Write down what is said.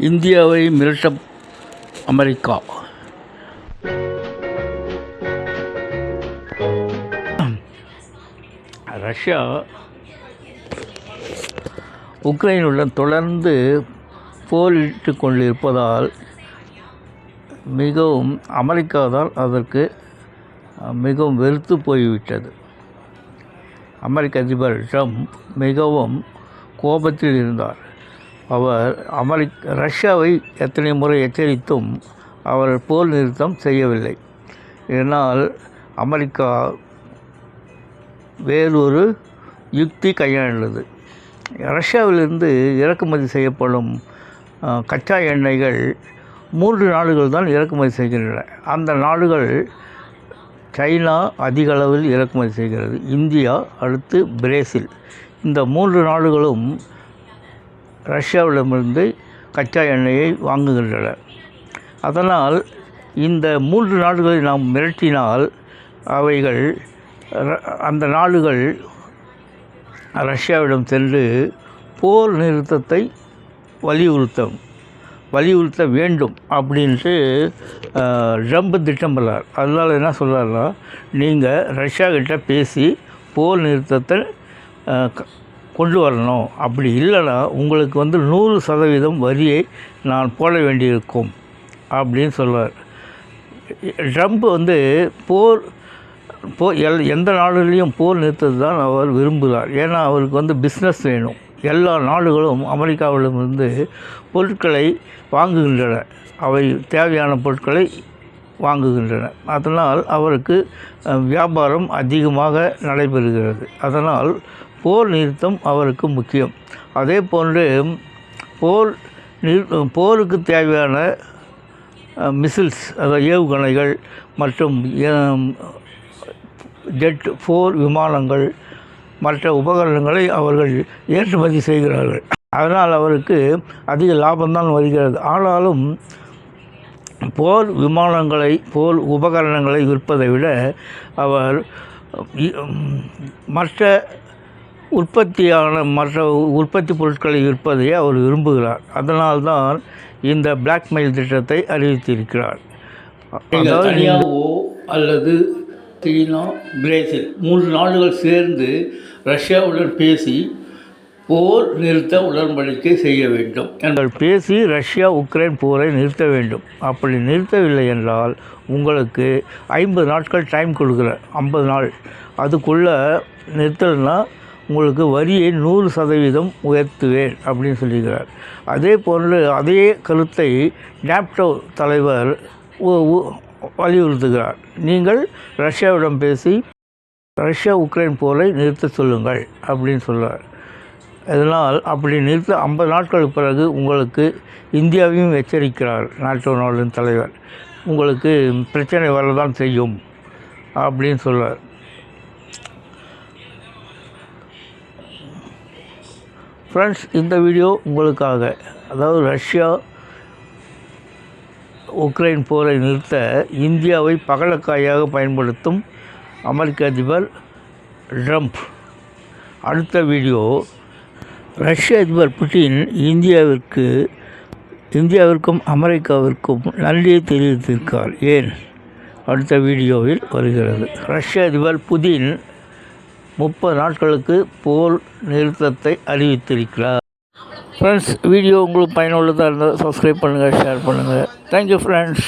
இந்தியாவை மிரட்ட America. Russia உக்ரைனுடன் தொடர்ந்து போரிட்டு கொண்டிருப்பதால் மிகவும் அமெரிக்கா தான் அதற்கு மிகவும் வெறுத்து போய்விட்டது. அமெரிக்க அதிபர் ட்ரம்ப் மிகவும் கோபத்தில் இருந்தார். அவர் ரஷ்யாவை எத்தனை முறை எச்சரித்தும் அவர் போர் நிறுத்தம் செய்யவில்லை. இதனால் அமெரிக்கா வேறொரு யுக்தி கையாண்டது. ரஷ்யாவிலிருந்து இறக்குமதி செய்யப்படும் கச்சா எண்ணெய்கள் 3 நாடுகள் தான் இறக்குமதி செய்கின்றன. அந்த நாடுகள் சைனா அதிக அளவில் இறக்குமதி செய்கிறது, இந்தியா, அடுத்து பிரேசில். இந்த 3 நாடுகளும் ரஷ்யாவிடமிருந்து கச்சா எண்ணெயை வாங்குகின்றன. அதனால் இந்த 3 நாடுகளை நாம் மிரட்டினால் அந்த நாடுகள் ரஷ்யாவிடம் சென்று போர் நிறுத்தத்தை வலியுறுத்த வேண்டும் அப்படின்ட்டு ட்ரம்ப் திட்டமிடுறார். அதனால் என்ன சொல்கிறாருன்னா, நீங்கள் ரஷ்யாக்கிட்ட பேசி போர் நிறுத்தத்தை கொண்டு வரணும், அப்படி இல்லைன்னா உங்களுக்கு 100% வரியை நான் போட வேண்டியிருக்கும் அப்படின்னு சொல்வார். ட்ரம்ப் எந்த நாடுகளையும் போர் நிறுத்தது தான் அவர் விரும்புகிறார். ஏன்னா அவருக்கு பிஸ்னஸ் வேணும். எல்லா நாடுகளும் அமெரிக்காவிடமிருந்து பொருட்களை வாங்குகின்றன, அவை தேவையான பொருட்களை வாங்குகின்றன. அதனால் அவருக்கு வியாபாரம் அதிகமாக நடைபெறுகிறது. அதனால் போர் நிறுத்தம் அவருக்கு முக்கியம். அதே போன்று போருக்கு தேவையான மிசில்ஸ், அதாவது ஏவுகணைகள் மற்றும் ஜெட் போர் விமானங்கள் மற்ற உபகரணங்களை அவர்கள் ஏற்றுமதி செய்கிறார்கள். அதனால் அவருக்கு அதிக லாபம்தான் வருகிறது. ஆனாலும் போர் உபகரணங்களை விற்பதை விட அவர் மற்ற உற்பத்தி பொருட்களை விற்பதையே அவர் விரும்புகிறார். அதனால்தான் இந்த பிளாக்மெயில் திட்டத்தை அறிவித்திருக்கிறார். தனியாகவோ அல்லது சீனா, பிரேசில் 3 நாடுகள் சேர்ந்து ரஷ்யாவுடன் பேசி போர் நிறுத்த உடன்படிக்கை செய்ய வேண்டும். பேசி ரஷ்யா உக்ரைன் போரை நிறுத்த வேண்டும். அப்படி நிறுத்தவில்லை என்றால் உங்களுக்கு 50 நாட்கள் டைம் கொடுக்குறேன், 50 நாள். அதுக்குள்ளே நிறுத்தலைன்னா உங்களுக்கு வரியை 100% உயர்த்துவேன் அப்படின்னு சொல்லியிருக்கிறார். அதே போன்று அதே கருத்தை நாட்டோ தலைவர் வலியுறுத்துகிறார். நீங்கள் ரஷ்யாவிடம் பேசி ரஷ்யா உக்ரைன் போரை நிறுத்த சொல்லுங்கள் அப்படின்னு சொல்கிறார். இதனால் அப்படி நிறுத்த 50 நாட்களுக்கு பிறகு உங்களுக்கு இந்தியாவையும் எச்சரிக்கிறார் நாட்டோ நாட்டின் தலைவர். உங்களுக்கு பிரச்சனை வரதான் செய்யும் அப்படின்னு சொல்கிறார். ஃப்ரெண்ட்ஸ், இந்த வீடியோ உங்களுக்காக. அதாவது ரஷ்யா உக்ரைன் போரை நிறுத்த இந்தியாவை பகலக்காயாக பயன்படுத்தும் அமெரிக்க அதிபர் ட்ரம்ப். அடுத்த வீடியோ, ரஷ்ய அதிபர் புட்டின் இந்தியாவிற்கும் அமெரிக்காவிற்கும் நன்றியை தெரிவித்திருக்கார். ஏன்? அடுத்த வீடியோவில் வருகிறது. ரஷ்ய அதிபர் புதின் 30 நாட்களுக்கு போர் நிறுத்தத்தை அறிவித்திருக்கிறார். ஃப்ரெண்ட்ஸ், வீடியோ உங்களுக்கு பயனுள்ளதாக இருந்தால் சப்ஸ்கிரைப் பண்ணுங்கள், ஷேர் பண்ணுங்கள். Thank you friends.